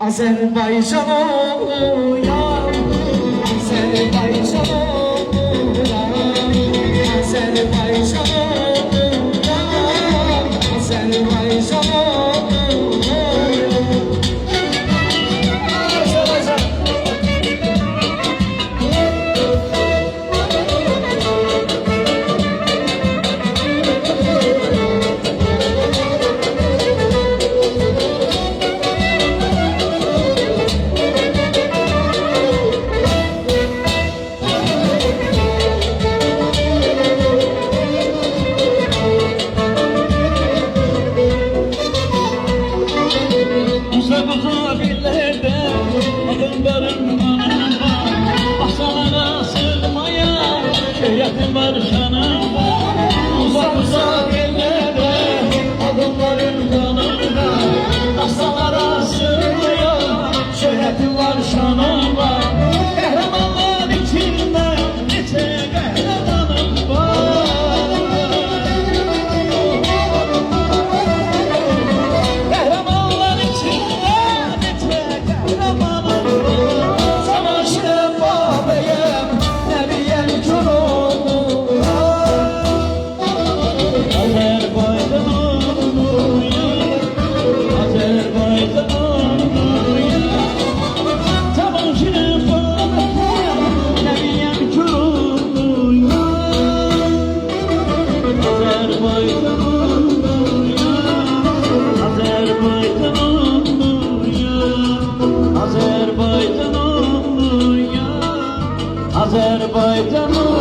Azerbaycan oluyan, Azerbaycan oluyan, Azerbaycan oluyan, Azerbaycan oluyan. Uzak uzak illerde adımların anında Bahçelere sığmayan şöhretim var şanında. Uzak uzak illerde adımların anında Bahçelere sığmayan şöhretim var şanında. Kahramanlar içinde neçe kahramanım var. Kahramanlar içinde neçe kahramanım var. Savaştım babeyim, nebiyem kör oldu. Azerbaycan oluyor, Azerbaycan oluyor. Savaştım babeyim, nebiyem kör oldu. Azerbaycan oluyor, Azerbaycan oluyor, Azerbaycan oluyor, Azerbaycan oluyor.